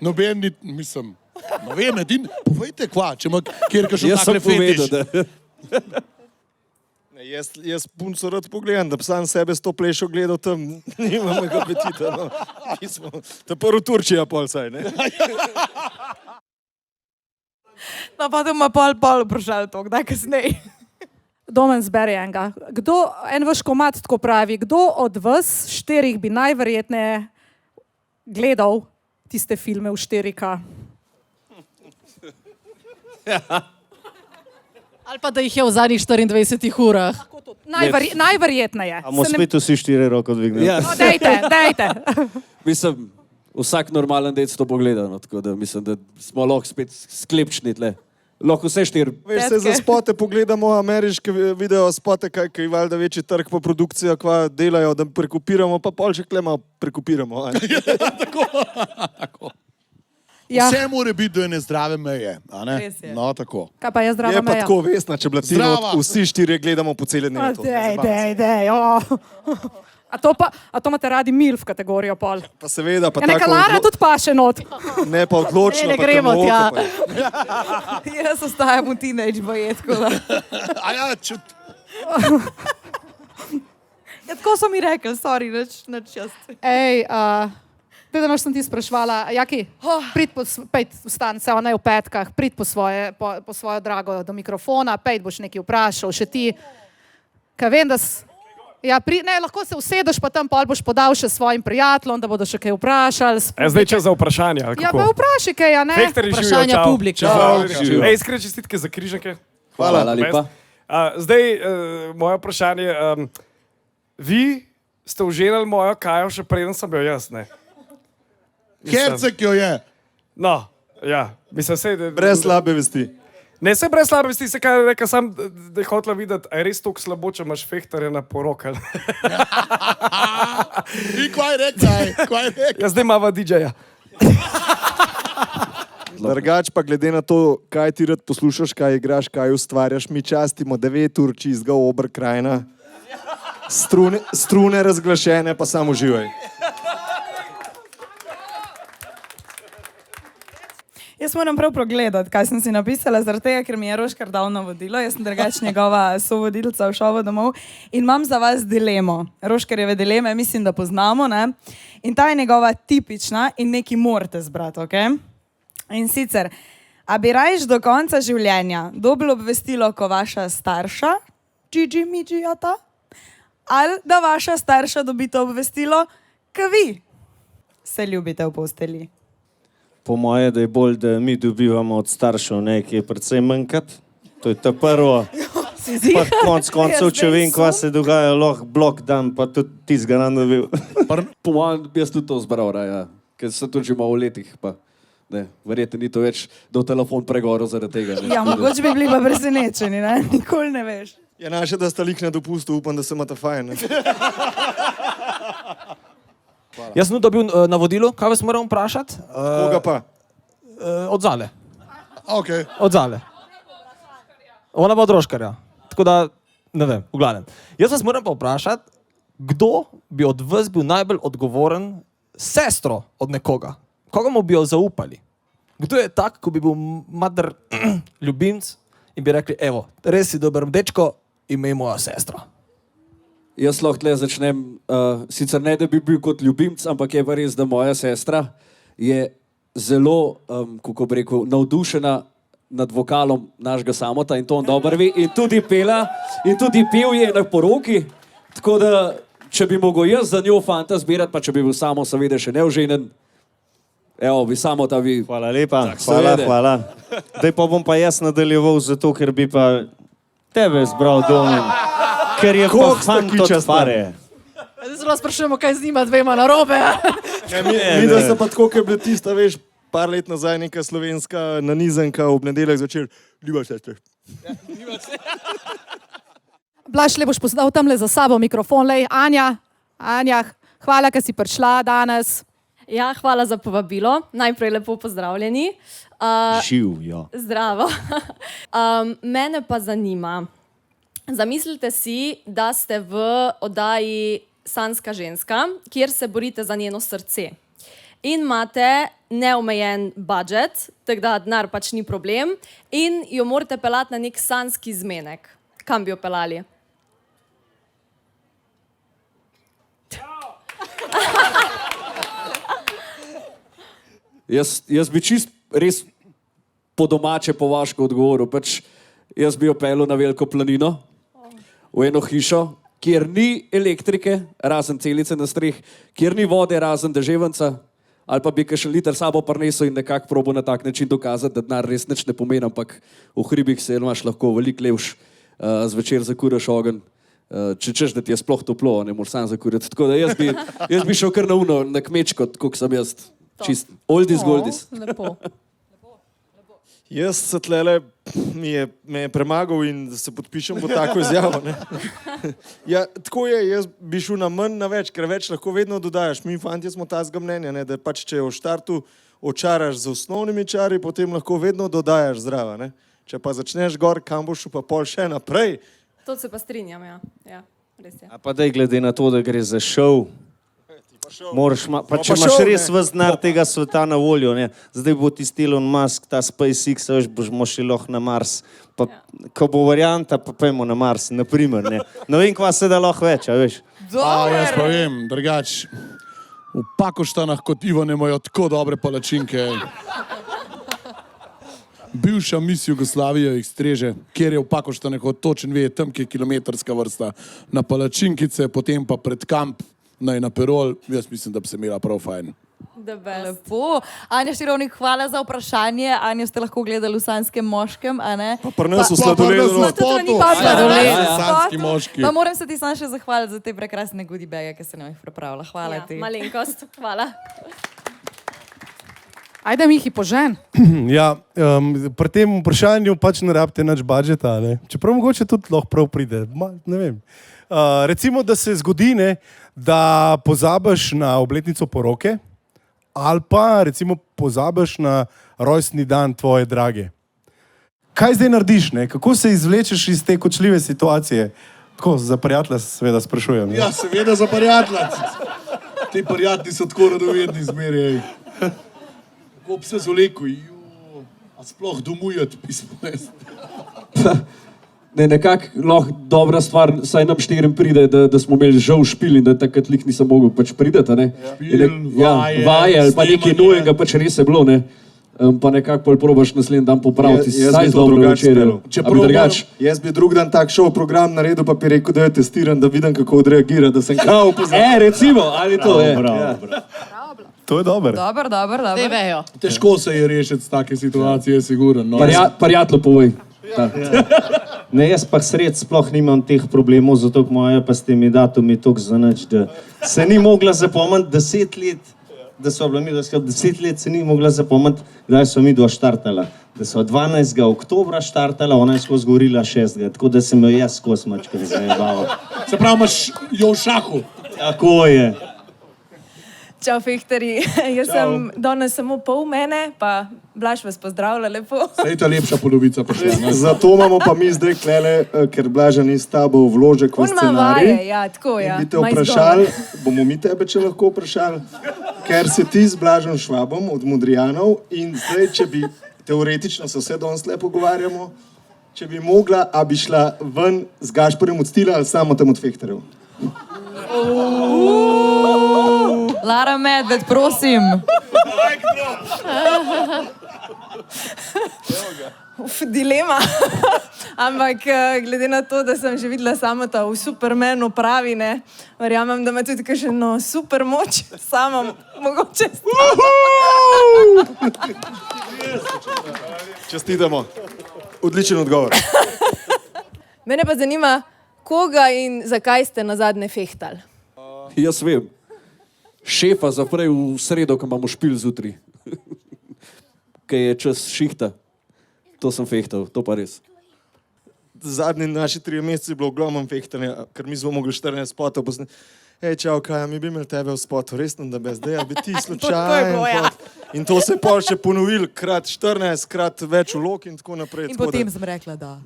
Noben ni, mislim... No, vem, edin, povejte kva, če ima kjer kakšen Jaz sem takle fetiš. povedal, da... Ne, jaz punco rad pogledam, da bi sam sebe s to plešo gledal tam, nimam mega apetita. No. To je prvo Turčija pol saj, ne? No pa to ima pol vprašal to, kdaj kasneje. Domen zbere enega. Kdo, en vaš komad tako pravi, kdo od vas 4 bi najverjetneje gledal tiste filme v 4K? Ali pa da jih je v zadnjih 24 urah. Najverjetneje. A bomo Se ne- spet vsi 4 roko dvignili? Ja, No, dejte. mislim, vsak normalen dec to pogleda, no, tako da mislim, da smo lahko spet sklepčni tle. Lahko vse 4. Veš, se za spote pogledamo ameriške video spote, kaj je valjda večji trg pa produkcija, kva delajo, da prekopiramo, pa pol še klema prekopiramo. a ne? Ja. Vse mora biti do ene zdrave meje, a ne? Res je. No, tako. Kaj pa je zdrava Je pa meja? tako vesna, če blatino Zdrava. vsi 4 gledamo po cele dneve. to. Dej. A to imate radi MILF kategorijo pol? Pa seveda, pa Ja, neka tako Lara tudi paše not. ne pa odločno. Ne pa gremo temoko, tja. pa je. Jaz ostajam v teenage bajetku. A ja, Ja, tako so mi rekli, sorry, nič čast. Ej, da imaš sem ti sprašvala, Jaki, prid vstan, se ona je v petkah, prid po svojo drago do mikrofona, pejt boš nekaj vprašal, še ti, kaj vem, da lahko se usedeš, pa tam pol boš podal še svojim prijateljem, da bodo še kaj vprašali. Zdaj čas za vprašanje. Ja, pa vprašaj kaj, a ne? Vprašanja publike. Ej, iskrene čestitke za križanke. Hvala lepa. Zdaj, moje vprašanje. Vi ste uženali mojo kajo, še preden sem bil jaz, ne? Herceg jo je. No, ja, mislim se, da... Brez slabe vesti. Ne, se brez slabe vesti, se kaj reka, sam, da je hotela videti, a je res tako slabo, če imaš fehtarja na porok. In kaj reče? Ja, zdaj imava DJ-ja. Drugač pa glede na to, kaj ti rad poslušaš, kaj igraš, kaj ustvarjaš, mi častimo 9 ur čistega Oberkrajna. Strune razglašene, pa samo uživaj. Jaz moram prav pogledati, kaj sem si napisala, zaradi tega, ker mi je Roškar dal navodilo. Jaz sem drugače njegova sovodilca v šovu domov in imam za vas dilemo. Roškarjeve dileme mislim, da poznamo, ne? In ta je njegova tipična in neki morate zbrati, ok? In sicer, a bi rajš do konca življenja dobili obvestilo, ko vaša starša, Gigi Midžijata, ali da vaša starša dobite obvestilo, ko vi se ljubite v postelji? Po moje, da je bolj, da mi dobivamo od staršev nekaj predvsem manjkat. To je to prvo. Pa konc koncev, če vem, kva se dogaja, lahko blok dan, pa tudi ti ga nam dobil. Po mojem, bi jaz tudi to zbral, ja. Ker sem tudi že malo v letih, pa ne, verjetno ni to več, da v telefon pregoro zaradi tega. Ne. Ja, mogoče bi bili pa presenečeni, ne? Nikoli ne veš. Je naše, da sta lik na dopustu, upam, da se imate fajn. Jaz sem dobil navodilo, kaj vas moram vprašati. Koga pa? Od Zale. Okay. Od Zale. Ona pa od Roškarja. Tako da, ne vem, v glavnem. Jaz vas moram pa vprašati, kdo bi od vas bil najbolj odgovoren sestro od nekoga? Koga mu bi jo zaupali? Kdo je tak, ko bi bil madr ljubimc in bi rekli, evo, res si dober dečko, imej moja sestra. Jaz lahko tle začnem, sicer ne, da bi bil kot ljubimc, ampak je pa res, da moja sestra je zelo, kako bi rekel, navdušena nad vokalom našega Samota in to on dobro ve in tudi pela in tudi pel je na poroki, tako da, če bi mogel jaz za njo fanta zbirati, pa če bi bil Samo seveda še neoženen, evo, bi Samota vi... Hvala lepa, hvala. Daj pa bom pa jaz nadaljeval zato, ker bi pa tebe zbral domen. Ker je pa fant od pare. Zelo sprašujemo, kaj z njima dvema narobe. Mi da se pa tako, ker je bila tista, veš, par let nazaj neka slovenska nanizanka ob nedeljah zvečer, ljuba sestre. Blaž, le boš poslal tamle za sabo mikrofon, lej, Anja, hvala, ker si prišla danes. Ja, hvala za povabilo. Najprej lepo pozdravljeni. Živ, ja. Zdravo. Mene pa zanima, zamislite si, da ste v oddaji Sanjska ženska, kjer se borite za njeno srce. In imate neomejen budžet, tako da denar pač ni problem, in jo morate pelati na nek sanjski zmenek. Kam bi jo pelali? Jaz bi čist res po domače po vaško odgovoru, pač jaz bi jo pelil na veliko planino, v eno hišo, kjer ni elektrike, razen celice na streh, kjer ni vode, razen deževanca, ali pa bi kakšen liter sabo prinesel in nekako probo na tak način dokazati, da denar res nič ne pomeni, ampak v hribih se imaš lahko veliko levš, zvečer zakuraš ogenj, če češ, da ti je sploh toplo, ne moraš sam zakurati. Tako da jaz bi šel kar na uno, na kmečko, tako kot sem jaz. Čist, oldies, goldies. Lepo. Jaz se tlele, me je premagal in da se podpišem po tako izjavo. Ne? Ja, tako je, jaz bi šel na manj, na več, ker več lahko vedno dodajaš. Mi fantje smo tazga mnenja, ne? Da pač če v štartu očaraš z osnovnimi čari, potem lahko vedno dodajaš zdrava. Ne? Če pa začneš gor, kam boš pa pol še naprej. To se pa strinjam, ja. Ja, res je. A pa daj glede na to, da gre za šov, moraš, pa če imaš res ves denar tega sveta na voljo, ne? Zdaj bo tisti Elon Musk, ta SpaceX, veš, boš šli lahko na Mars. Pa, ko bo varianta, pa pojmo na Mars, naprimer. Ne vem, kva se da lahko več, a veš. Jaz pa vem, drugač, v Pakoštanah kot Ivane imajo tako dobre palačinke. Bivša mis Jugoslavije jih streže, kjer je v Pakoštanah točen ve, tam je kilometrska vrsta na palačinkice, potem pa pred kamp, na Perol, jaz mislim, da bi se imela prav fajn. Lepo. Anja Širovnik, hvala za vprašanje. Anja ste lahko gledali v Sanjskem moškem, a ne? Pa pri nas v sladoledu. Sanjski moški. Pa moram se ti sam še zahvaliti za te prekrasne goodie bage, ki se nam jih pripravila. Hvala ti. Malenkost, hvala. Ajde, Mihi, požen. Ja, pri tem vprašanju pač ne rabite nič budžeta, ne? Čeprav mogoče tudi lahko prav pride, ne vem. Recimo, da se zgodi, ne, da pozabiš na obletnico poroke ali pa recimo pozabiš na rojstni dan tvoje drage. Kaj zdaj narediš, ne? Kako se izvlečeš iz te kočljive situacije? Tako, za prijatelja seveda sprašujem. Ja, seveda za prijatelja. Ti prijatelji so tako radovedni zmeraj. Kako bi se zolekel, a sploh domujati pismo. Ne, nekako lahko dobra stvar, saj nam štirim pride, da smo imeli žal špil in da takrat lik nisem mogel pač prideti, ne. Vaje ali pa nekaj nujenega, pač res je bilo, ne. Pa nekako pol probaš naslednji dan popraviti, saj z dobro večerjo. Jaz bi drug dan tak šov program naredil, pa bi rekel, da je testiran, da vidim, kako odreagira, da sem kao pozabil. Recimo, ali to je. To je dobro. Dobro. Te vejo. Težko se je rešiti z take situacije, sigurno. Prijatelj povej. Ne, jaz pa sred sploh nimam teh problemov, zato moja pa s temi datumi toliko zanač, da se ni mogla zapomniti 10 let, da so bila midva skupaj 10 let, se ni mogla zapomniti, kdaj so midva štartala. Da so 12. oktobra štartala, ona je skozi govorila 6. Tako da sem jo jaz skozi mačkar zajebal. Se pravi, imaš jo v šahu. Tako je. Čau, fehterji. Jaz sem danes samo pol mene, pa Blaž vas pozdravlja lepo. Sej ta lepša polovica prišla. Zato imamo pa mi zdaj klele, ker Blaža ni s tabo vložek v scenarij. Vaje, ja, tako, ja. In bi te vprašali, bomo mi tebe, če lahko vprašali, ker si ti z Blažom Švabom od Modrijanov in zdaj, če bi, teoretično se vse danes le pogovarjamo, če bi mogla, a bi šla ven z Gašporjem od Stila ali samo tam od Fehterjev? Lara Medved, prosim. Dilema. Ampak glede na to, da sem že videla Samota v Supermanu pravi, ne, verjamem, da ima tudi kakšno super moč, sama mogoče. Čestitamo. Odličen odgovor. Mene pa zanima, koga in zakaj ste nazadnje fehtali? Jaz vem. Šefa zaprej v sredo, ko imamo špil zjutraj. Kaj je čas šihta. To sem fehtal, to pa res. Zadnji naši 3 meseci je bilo ogromno fehtanja, ker mi smo mogli 14 spotov posneti. Hej, čau, Kaja, mi bi imeli tebe v spotu, resno, da bi zdaj, a bi ti slučajen. In to se je pol še ponovil, krat 14, krat več vlog in tako naprej. In potem sem rekla, da.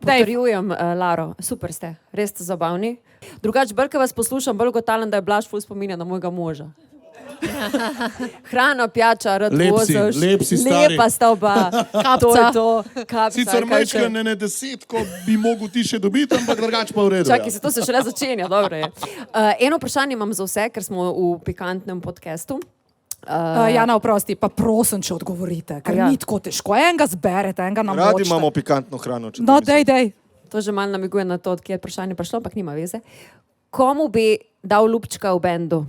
Potrjujem, Laro, super ste, res ste zabavni. Drugač, brke vas poslušam, bolj ugotavljam, da je Blaž ful spominja na mojega moža. Hrana, pijača, rad voziš. Lep si, stari. Lepa sta oba. Kapca. Sicer majčka ne 10, ko bi mogel ti še dobiti, ampak drugač pa v redu. Čakaj, se to se šele začenja, dobro je. Eno vprašanje imam za vse, ker smo v pikantnem podcastu. Jana, oprosti, pa prosim, če odgovorite, ker ni tako težko. Enega zberete, enega namočite. Radi imamo pikantno hrano. No, dej. To že malo namiguje na to, odkje je vprašanje prišlo, ampak nima veze. Komu bi dal lupčka v bendu?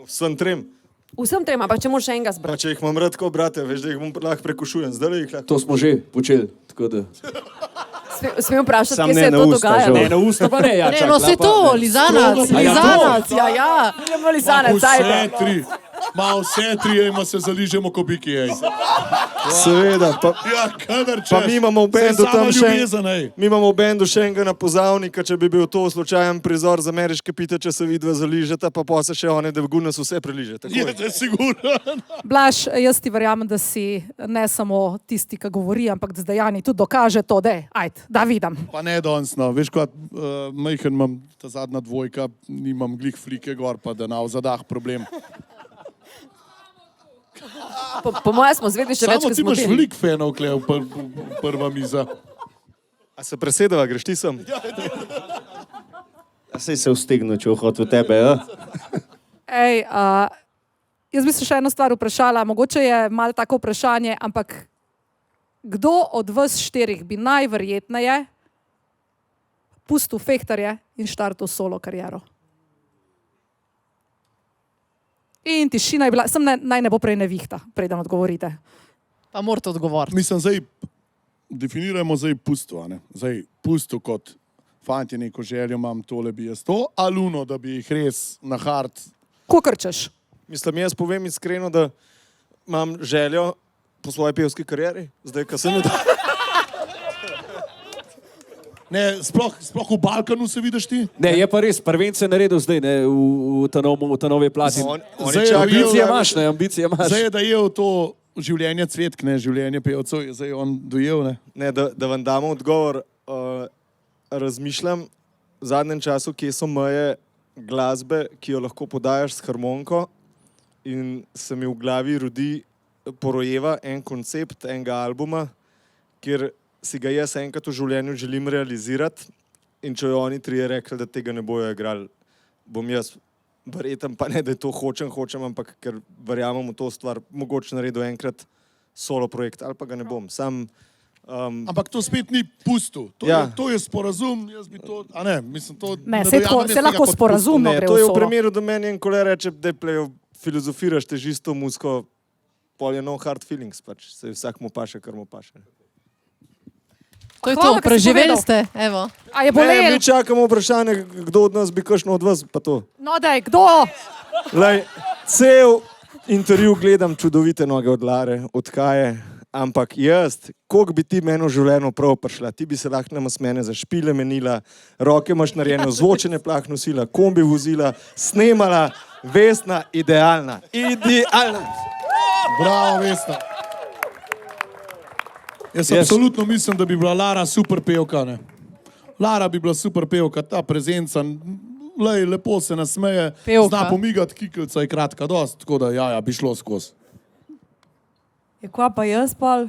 Vsem 3. Vsem 3, ampak če moraš še enega zbrati. Pa če jih imam rad kot brate, veš, da jih bom lahko prekušujem. Zdaj jih lahko. To smo že počeli, tako da. Smem vprašati, kje se je to dogajalo? Ne, na usta pa ne, ja. Ne, no se to, lizanac, ja. Idemo lizanac, ajde. Vse 3, ima se zaližemo kobiki, ej. Seveda, pa, ja, kadar češ. Pa mi imamo v bendu tam ljubezen, mi imamo v bendu še enega napozavnika, če bi bil to slučajen prizor z ameriške pite, če se vidva zaližeta, pa se še one, da v gunas vse preliže. Je, sigurno. Blaž, jaz ti verjamem, da si ne samo tisti, ki govori, ampak da dejani tudi dokaže to, da vidim. Pa ne danes, no. Veš, kot majhen imam ta zadnja dvojka, nimam glih flike gor, pa da na zadah problem. Po mojem smo zvedli še več, kot smo Samo ti imaš veliko fanov, kle, prva miza. A se presedava, greš ti sem? A sej se vstegnu, če vhod v tebe, ja? Ej, jaz bi se še eno stvar vprašala, mogoče je malo tako vprašanje, ampak kdo od vas 4 bi najverjetneje pustil fehtarje in štartil solo kariero? In tišina je bila, naj ne bo prej nevihta, preden odgovorite. Pa morate odgovoriti. Mislim, zdaj definiramo pusto, ne? Zdaj pusto kot fantje neko željo imam, tole bi jaz to, ali uno, da bi jih res na hard. Ko krčeš? Mislim, jaz povem iskreno, da imam željo po svoji pevski karieri, zdaj, ko sem Ne, sploh v Balkanu se vidiš ti? Ne, je pa res, prvence naredil zdaj, ne, v ta novi plati. Ambicije imaš, ne, ambicije imaš. Zdaj je dojel to življenje cvetk, ne, življenje pevcev, je zdaj on dojel, ne. Ne, da vam damo odgovor, razmišljam v zadnjem času, kje so meje glasbe, ki jo lahko podajaš s harmoniko in se mi v glavi porojeva en koncept enega albuma, kjer si ga jaz enkrat v življenju želim realizirati in če jo oni trije rekli, da tega ne bojo igrali, bom jaz verjeten, pa ne, da je to hočem, ampak ker verjamem v to stvar, mogoče naredil enkrat solo projekt, ali pa ga ne bom. Ampak to spet ni pusto. To je sporazum, jaz bi to, a ne, mislim to... Ne, se lahko sporazumno gre v solo. To je v primeru, da meni en kolega reče, da filozofiraš težisto muziko, pol je no hard feelings, pač se vsak mu paše, kar mu paše. To je to, preživeli ste, evo. A je bolelo? Ne, mi čakamo vprašanje, kdo od nas bi kakšno od vas, pa to. No daj, kdo? Lej, cel intervju gledam čudovite noge od Lare, od Kaje, ampak jaz, koliko bi ti meni v življenju prav prišla, ti bi se lahko nama s mene za špile menila, roke imaš narejeno, zvočene plah nosila, kombi vozila, snemala, Vesna, idealna. Idealna. Bravo, Vesna. Jaz absolutno mislim, da bi bila Lara super pevka, ne. Lara bi bila super pevka, ta prezenca, lepo se nasmeje, zna pomigati, kiklica je kratka dost, tako da bi šlo skozi. Je kva pa jaz, Pol?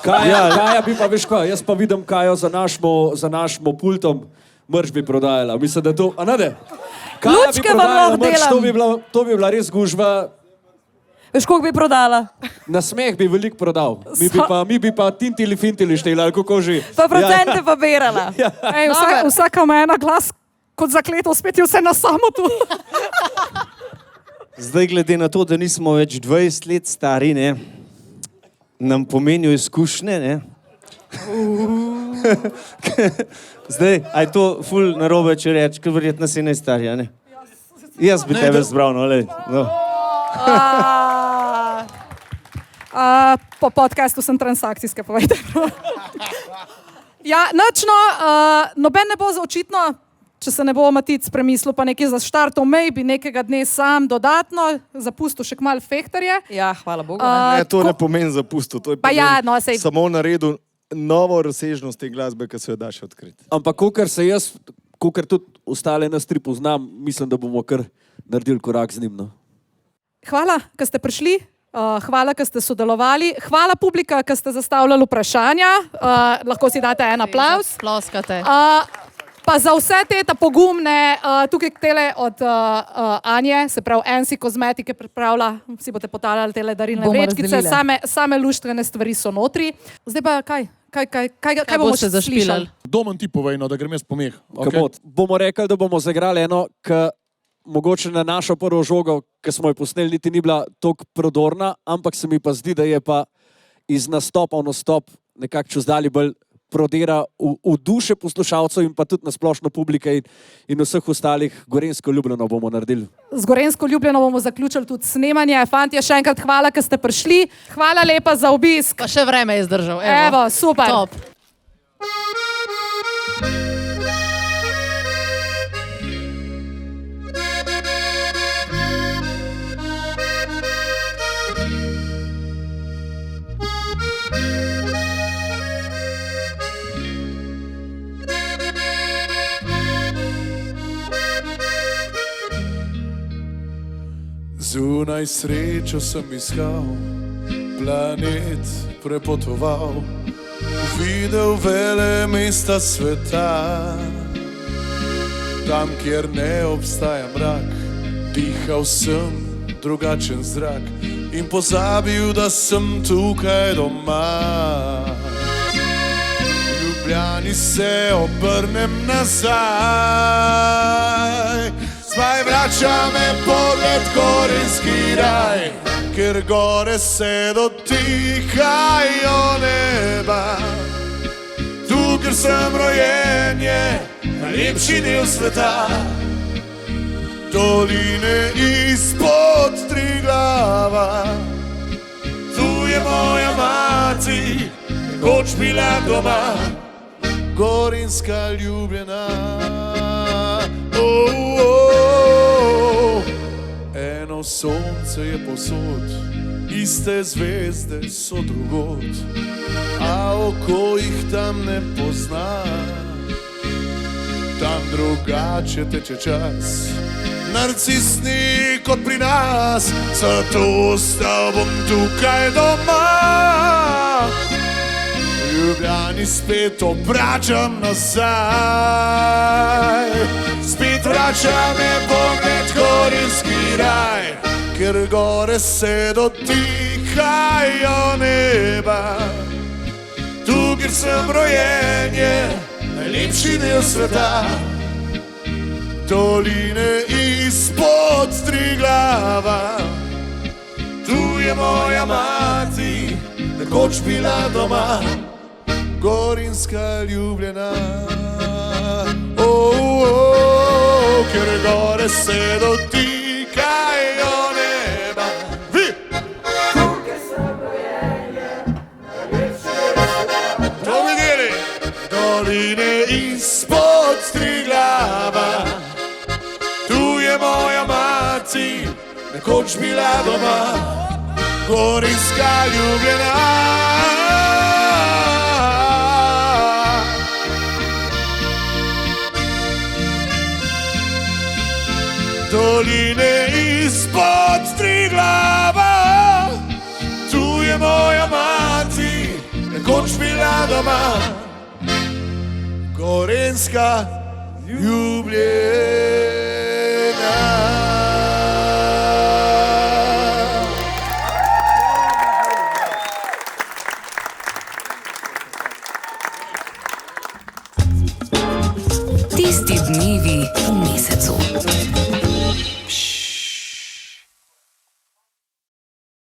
Kaja bi pa, veš kva, jaz pa vidim Kajo za našmo pultom, mrč bi prodajala. Mislim, da to, a ne de? Lučke vam lahko delam. To bi bila res gužva. Veš, koliko bi prodala? Na smeh bi veliko prodal. Mi bi pa tintili, fintili šteli, ali kako že. Pa procente pa berala. Ej, vsaka ima ena glas kot zakletov, spet je vse na samo tu. Zdaj, glede na to, da nismo več 20 let stari, ne, nam pomenijo izkušnje, ne. Zdaj, a je to ful narobe, če reč, ker verjetno si najstarija, ne? Jaz bi tebe zbral, no, lej. Po podcastu sem transakcijske, povejte. Ja, nično, noben ne bo očitno, če se ne bo Matic premislil, pa nekaj za štartov, maybe nekega dne sam dodatno, zapustil še kmal fehterje. Ja, hvala Bogu. Ne, to ne pomeni zapustil, to je pomeni samo naredil novo razsežnost te glasbe, ki se jo da še odkriti. Ampak kakor tudi ostale nas tri poznam, mislim, da bomo kar naredili korak z njim, no. Hvala, ker ste prišli, hvala, ker ste sodelovali, hvala publika, ker ste zastavljali vprašanja, lahko si date en aplavz. Ploskate. Pa za vse te pogumne, tukaj tele od Anje, se pravi NC Kozmetike pripravlja, si boste potaljali tele darilne vrečkice, same luštvene stvari so notri. Zdaj pa kaj bomo še zašpilali? Domen ti povej, no, da grem jaz pomeh. Bomo rekli, da bomo zagrali eno, mogoče na našo prvo žogo, ki smo jo posneli, niti ni bila toliko prodorna, ampak se mi pa zdi, da je pa iz nastopa v nastop nekako čuzdali bolj prodira v duše poslušalcev in pa tudi na splošno publike in vseh ostalih. Gorenjsko Ljubljeno bomo naredili. Z Gorenjsko Ljubljeno bomo zaključili tudi snemanje. Fantje, še enkrat hvala, ker ste prišli. Hvala lepa za obisk. Pa še vreme je zdržal. Evo, super. Top. Zunaj srečo sem iskal, planet prepotoval, videl vele mesta sveta. Tam, kjer ne obstaja mrak, dihal sem drugačen zrak in pozabil, da sem tukaj doma. V Ljubljani se obrnem nazaj, spaj vrača me pogled gorenjski raj, ker gore se dotikajo neba. Tu, ker sem rojen, je najlepši del sveta. Doline izpod Triglava, moja mati, nekoč bila doma, gorinska ljubljena. Eno sonce je posod, iste zvezde so drugod, a oko jih tam ne pozna. Tam drugače teče čas, narcisni kot pri nas, zato ostal bom tukaj doma. Ljubljani spet obračam nazaj, spet vrača me pogled gorinski raj, ker gore se dotikajo neba. Tu, kjer sem rojen, je najlepši del sveta, doline izpod Triglava. Tu je moja mati, nekoč bila doma, gorinska ljubljena. Ker gore se dotikajo neba. Vi! Tukaj sem rojen, je najlepši del sveta. To videli? Doline izpod Triglava. Tu je moja mati, nekoč bila doma, gorinska ljubljena. Doline izpod Triglava, tu je moja mati, nekoč bila doma, gorenska ljubljena.